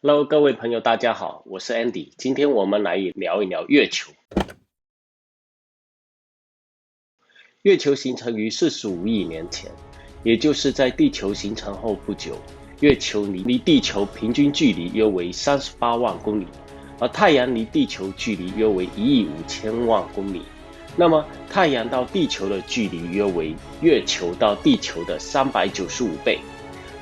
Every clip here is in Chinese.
Hello，各位朋友，大家好，我是 Andy。今天我们来聊一聊月球。月球形成于45亿年前，也就是在地球形成后不久。月球离地球平均距离约为38万公里，而太阳离地球距离约为1亿5千万公里。那么，太阳到地球的距离约为月球到地球的395倍。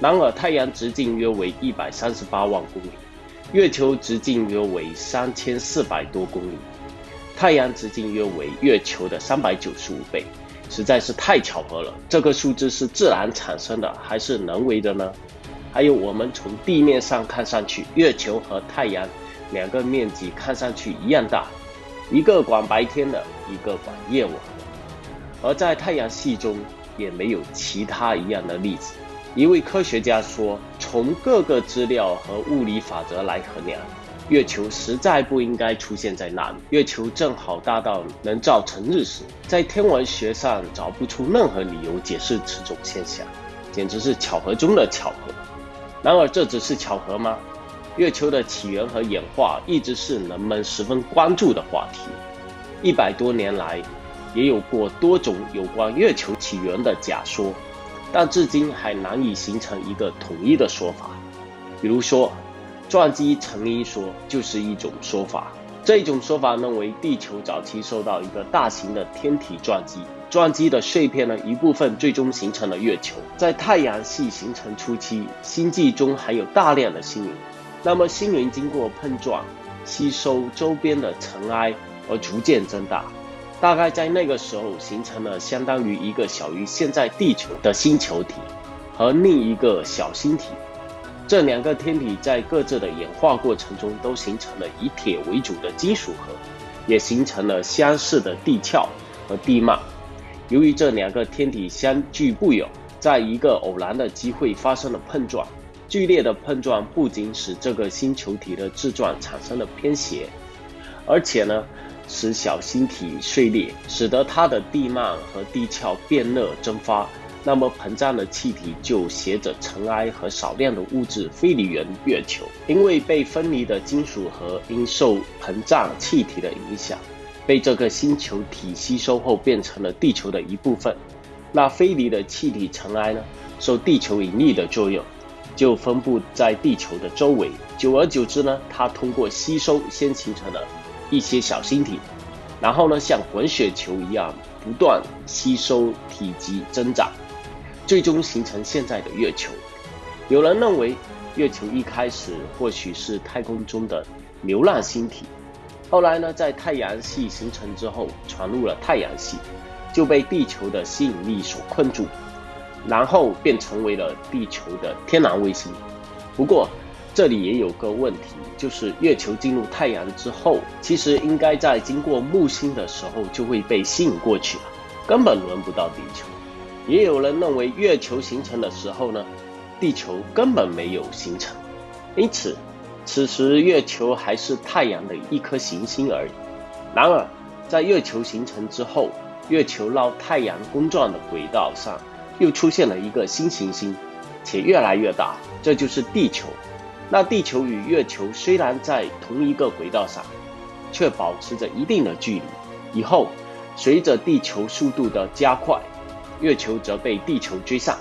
然而，太阳直径约为138万公里，月球直径约为3400多公里，太阳直径约为月球的395倍，实在是太巧合了。这个数字是自然产生的还是人为的呢？还有，我们从地面上看上去，月球和太阳两个面积看上去一样大，一个管白天的，一个管夜晚的。而在太阳系中也没有其他一样的例子。一位科学家说，从各个资料和物理法则来衡量，月球实在不应该出现在那里。月球正好大到能造成日食，在天文学上找不出任何理由解释此种现象，简直是巧合中的巧合。然而这只是巧合吗？月球的起源和演化一直是人们十分关注的话题。100多年来，也有过多种有关月球起源的假说，但至今还难以形成一个统一的说法。比如说，撞击成因说就是一种说法。这种说法认为，地球早期受到一个大型的天体撞击，撞击的碎片一部分最终形成了月球。在太阳系形成初期，星际中还有大量的星云，那么星云经过碰撞，吸收周边的尘埃而逐渐增大。大概在那个时候，形成了相当于一个小于现在地球的星球体和另一个小星体。这两个天体在各自的演化过程中都形成了以铁为主的金属核，也形成了相似的地壳和地幔。由于这两个天体相距不远，在一个偶然的机会发生了碰撞。剧烈的碰撞不仅使这个星球体的自转产生了偏斜，而且使小星体碎裂，使得它的地幔和地壳变热蒸发，那么膨胀的气体就携着尘埃和少量的物质飞离月球。因为被分离的金属核因受膨胀气体的影响，被这个星球体吸收后变成了地球的一部分。那飞离的气体尘埃受地球引力的作用，就分布在地球的周围。久而久之它通过吸收先形成了一些小星体，然后像滚雪球一样不断吸收体积增长，最终形成现在的月球。有人认为，月球一开始或许是太空中的流浪星体，后来在太阳系形成之后传入了太阳系，就被地球的吸引力所困住，然后便成为了地球的天然卫星。不过这里也有个问题，就是月球进入太阳之后，其实应该在经过木星的时候就会被吸引过去了，根本轮不到地球。也有人认为，月球形成的时候地球根本没有形成，因此此时月球还是太阳的一颗行星而已。然而在月球形成之后，月球绕太阳公转的轨道上又出现了一个新行星，且越来越大，这就是地球。那地球与月球虽然在同一个轨道上，却保持着一定的距离。以后随着地球速度的加快，月球则被地球追上，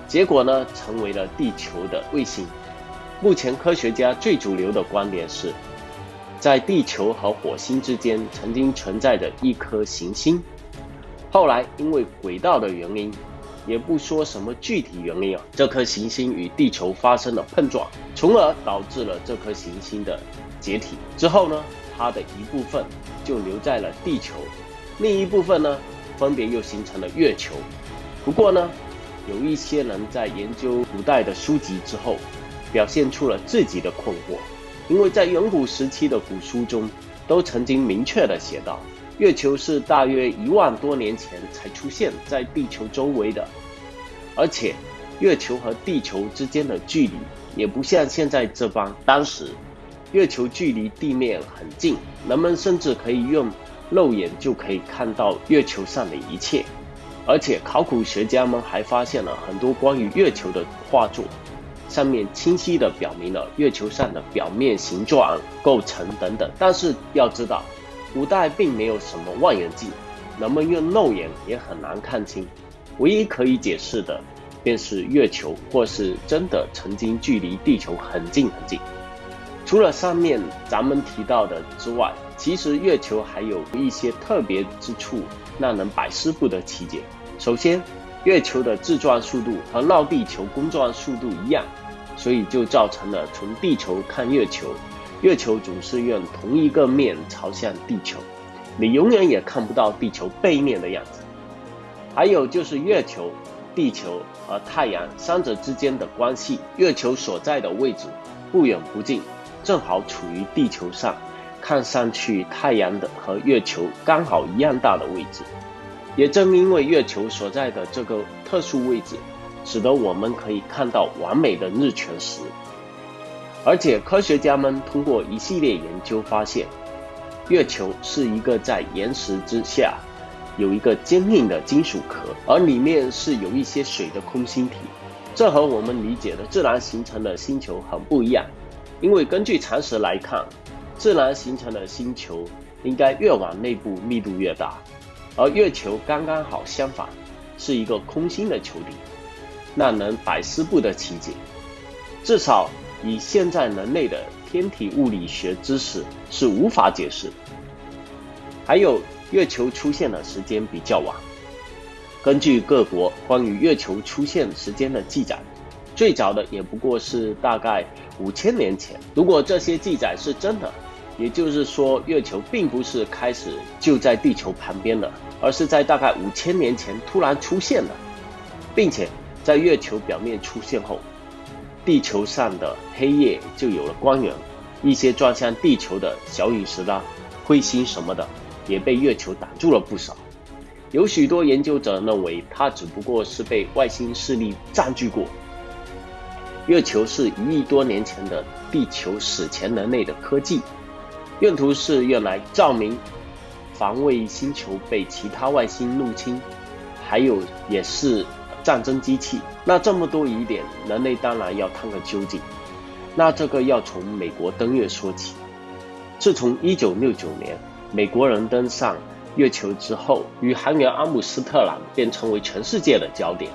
结果成为了地球的卫星。目前科学家最主流的观点是，在地球和火星之间曾经存在着一颗行星，后来因为轨道的原因，也不说什么具体原因这颗行星与地球发生了碰撞，从而导致了这颗行星的解体。之后它的一部分就留在了地球，另一部分分别又形成了月球。不过有一些人在研究古代的书籍之后，表现出了自己的困惑，因为在远古时期的古书中都曾经明确地写道，月球是大约1万多年前才出现在地球周围的，而且月球和地球之间的距离也不像现在这般，当时月球距离地面很近，人们甚至可以用肉眼就可以看到月球上的一切。而且考古学家们还发现了很多关于月球的画作，上面清晰地表明了月球上的表面形状、构成等等。但是要知道，古代并没有什么望远镜，人们用肉眼也很难看清。唯一可以解释的，便是月球或是真的曾经距离地球很近很近。除了上面咱们提到的之外，其实月球还有一些特别之处，让人百思不得其解。首先，月球的自转速度和绕地球公转速度一样，所以就造成了从地球看月球，月球总是用同一个面朝向地球，你永远也看不到地球背面的样子。还有就是月球、地球和太阳三者之间的关系，月球所在的位置不远不近，正好处于地球上，看上去太阳的和月球刚好一样大的位置。也正因为月球所在的这个特殊位置，使得我们可以看到完美的日全食。而且科学家们通过一系列研究发现，月球是一个在岩石之下有一个坚硬的金属壳，而里面是有一些水的空心体。这和我们理解的自然形成的星球很不一样，因为根据常识来看，自然形成的星球应该越往内部密度越大，而月球刚刚好相反，是一个空心的球体，让人百思不得其解。至少以现在人类的天体物理学知识是无法解释的。还有，月球出现的时间比较晚。根据各国关于月球出现时间的记载，最早的也不过是大概5000年前。如果这些记载是真的，也就是说月球并不是开始就在地球旁边的，而是在大概5000年前突然出现的，并且在月球表面出现后，地球上的黑夜就有了光源，一些撞向地球的小陨石啦、彗星什么的也被月球挡住了不少。有许多研究者认为它只不过是被外星势力占据过。月球是1亿多年前的地球史前人类的科技，用途是用来照明、防卫星球被其他外星入侵，还有也是战争机器。那这么多疑点，人类当然要探个究竟。那这个要从美国登月说起。自从1969年美国人登上月球之后，宇航员阿姆斯特朗便成为全世界的焦点。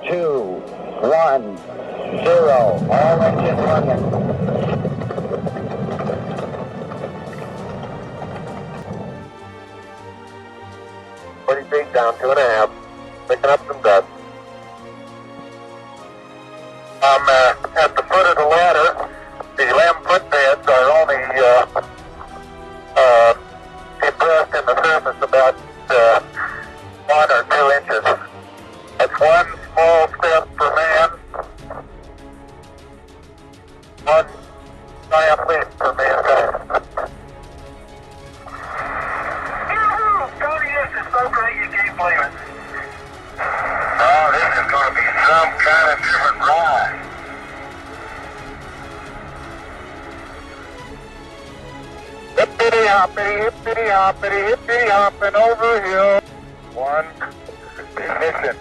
2, 1, 0, all engine running. Pretty big down 2.5, picking up some dust. I'm at the foot of the ladder. The 11-foot beds are only depressed in the surface about 1 or 2 inches. That's one small step for man, one giant leap for mankind. Tony, this is so great you can't believe it. Oh, this is going to be some kind of different ride. Hippity hoppity, hippity hoppity, hippity hopping over hill. One ignition.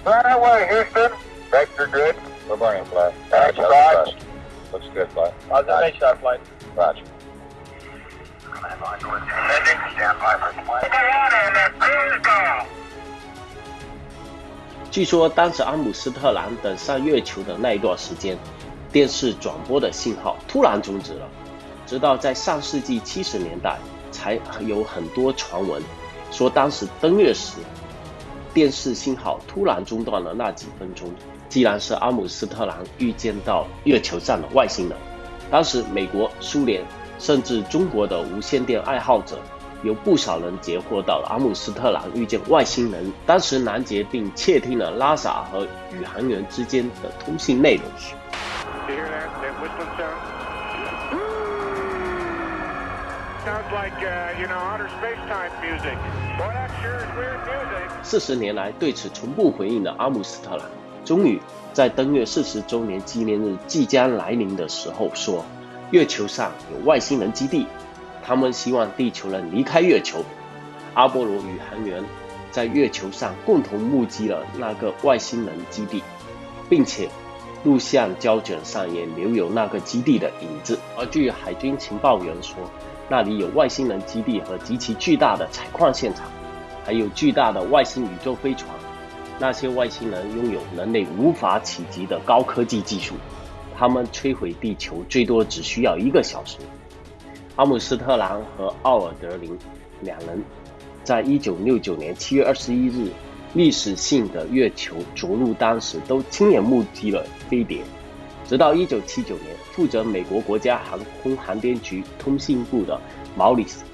Right away, Houston. Vector good. We're burning flat. That's right. Looks good, flight. Nice shot, flight. Roger. Sending. Stand by for flight. Go. 据说当时阿姆斯特朗等上月球的那一段时间，电视转播的信号突然终止了，直到在上世纪70年代才有很多传闻说当时登月时电视信号突然中断了那几分钟，既然是阿姆斯特朗预见到月球上的外星人。当时美国、苏联甚至中国的无线电爱好者有不少人截获到了阿姆斯特朗遇见外星人，当时拦截并窃听了拉萨和宇航员之间的通信内容。40年来对此从不回应的阿姆斯特朗，终于在登月40周年纪念日即将来临的时候说，月球上有外星人基地，他们希望地球人离开月球。阿波罗宇航员在月球上共同目击了那个外星人基地，并且录像胶卷上也留有那个基地的影子。而据海军情报员说，那里有外星人基地和极其巨大的采矿现场，还有巨大的外星宇宙飞船。那些外星人拥有人类无法企及的高科技技术，他们摧毁地球最多只需要1个小时。阿姆斯特朗和奥尔德林两人在1969年7月21日历史性的月球着陆当时都亲眼目击了飞碟。直到1979年，负责美国国家航空航天局通信部的毛里斯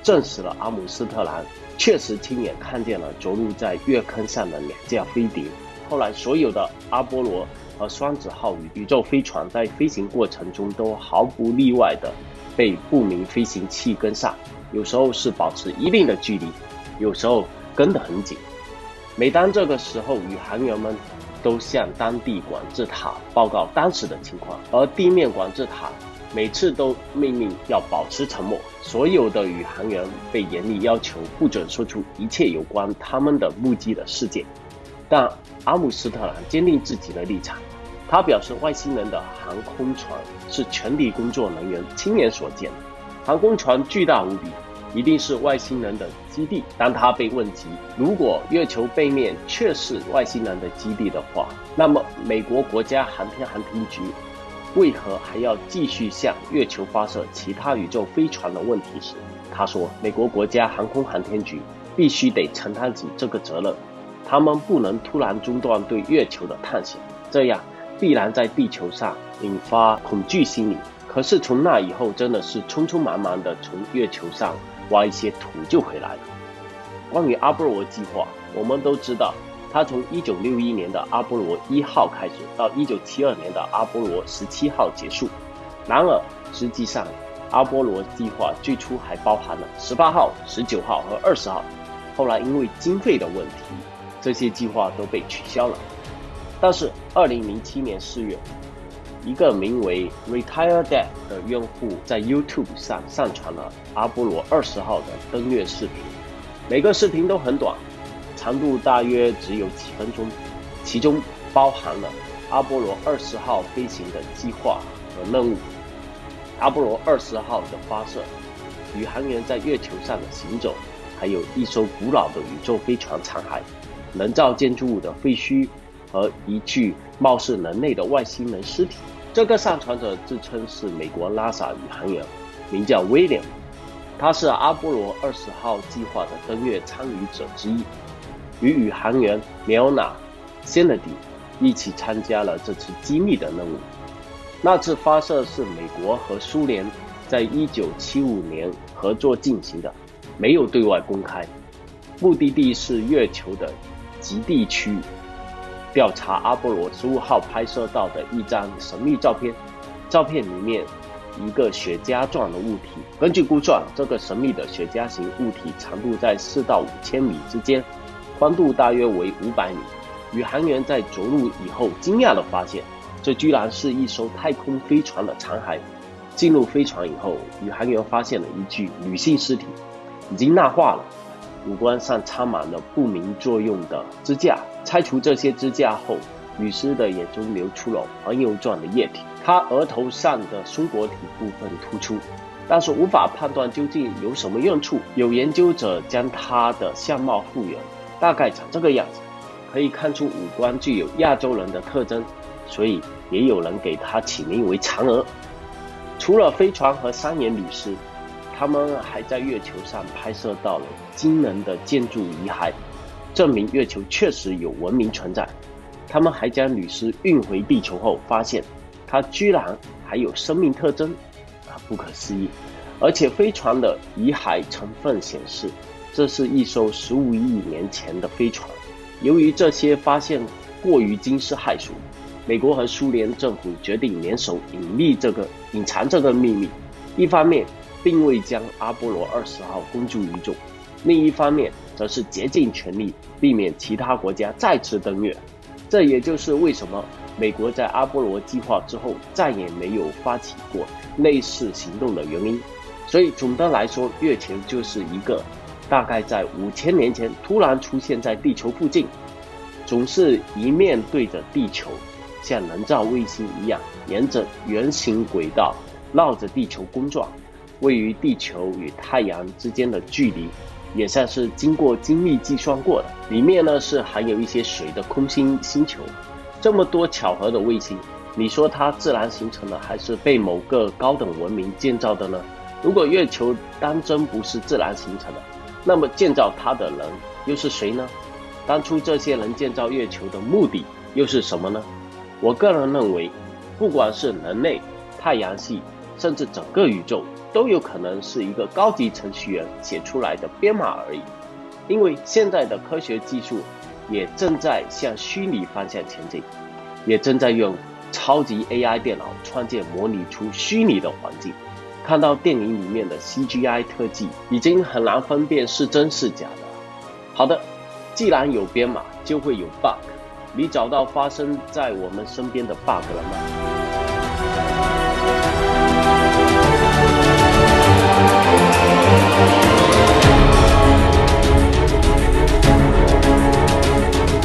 证实了阿姆斯特朗确实亲眼看见了着陆在月坑上的2架飞碟。后来所有的阿波罗和双子号宇宙飞船在飞行过程中都毫不例外地被不明飞行器跟上，有时候是保持一定的距离，有时候跟得很紧。每当这个时候，宇航员们都向当地管制塔报告当时的情况，而地面管制塔每次都命令要保持沉默。所有的宇航员被严厉要求不准说出一切有关他们的目击的事件。但阿姆斯特朗坚定自己的立场，他表示外星人的航空船是全体工作人员亲眼所见的，航空船巨大无比，一定是外星人的基地。当他被问及如果月球背面确是外星人的基地的话，那么美国国家航天局为何还要继续向月球发射其他宇宙飞船的问题时，他说美国国家航空航天局必须得承担起这个责任，他们不能突然中断对月球的探险，这样必然在地球上引发恐惧心理。可是从那以后真的是匆匆忙忙的从月球上挖一些土就回来了。关于阿波罗计划，我们都知道它从1961年的阿波罗1号开始，到1972年的阿波罗17号结束。然而实际上阿波罗计划最初还包含了18号、19号和20号，后来因为经费的问题，这些计划都被取消了。但是2007年4月，一个名为 Retire Dad 的用户在 YouTube 上上传了阿波罗20号的登月视频，每个视频都很短，长度大约只有几分钟，其中包含了阿波罗20号飞行的计划和任务，阿波罗20号的发射，宇航员在月球上的行走，还有一艘古老的宇宙飞船残骸、人造建筑物的废墟和一具貌似人类的外星人尸体。这个上传者自称是美国 NASA 宇航员，名叫 William， 他是阿波罗20号计划的登月参与者之一，与宇航员 Milna Kennedy 一起参加了这次机密的任务。那次发射是美国和苏联在1975年合作进行的，没有对外公开，目的地是月球的极地区域，调查阿波罗15号拍摄到的一张神秘照片，照片里面一个雪茄状的物体，根据估算，这个神秘的雪茄型物体长度在4到5千米之间，宽度大约为500米。宇航员在着陆以后惊讶地发现，这居然是一艘太空飞船的残骸。进入飞船以后，宇航员发现了一具女性尸体，已经蜡化了，五官上插满了不明作用的支架。拆除这些支架后，女尸的眼中流出了黄油状的液体，她额头上的松果体部分突出，但是无法判断究竟有什么用处。有研究者将她的相貌复原，大概长这个样子，可以看出五官具有亚洲人的特征，所以也有人给她起名为嫦娥。除了飞船和3眼女尸，他们还在月球上拍摄到了惊人的建筑遗骸，证明月球确实有文明存在。他们还将女尸运回地球后，发现它居然还有生命特征，不可思议。而且飞船的遗骸成分显示，这是一艘15亿年前的飞船。由于这些发现过于惊世骇俗，美国和苏联政府决定联手隐藏这个秘密，一方面并未将阿波罗20号公诸于众，另一方面则是竭尽全力避免其他国家再次登月。这也就是为什么美国在阿波罗计划之后再也没有发起过类似行动的原因。所以总的来说，月球就是一个大概在5000年前突然出现在地球附近，总是一面对着地球，像人造卫星一样，沿着圆形轨道绕着地球公转。位于地球与太阳之间的距离也算是经过精密计算过的。里面呢是含有一些水的空心星球。这么多巧合的卫星，你说它自然形成的还是被某个高等文明建造的呢？如果月球当真不是自然形成的，那么建造它的人又是谁呢？当初这些人建造月球的目的又是什么呢？我个人认为，不管是人类、太阳系，甚至整个宇宙，都有可能是一个高级程序员写出来的编码而已。因为现在的科学技术也正在向虚拟方向前进，也正在用超级 AI 电脑创建模拟出虚拟的环境。看到电影里面的 CGI 特技，已经很难分辨是真是假的。好的，既然有编码，就会有 bug。你找到发生在我们身边的 bug 了吗？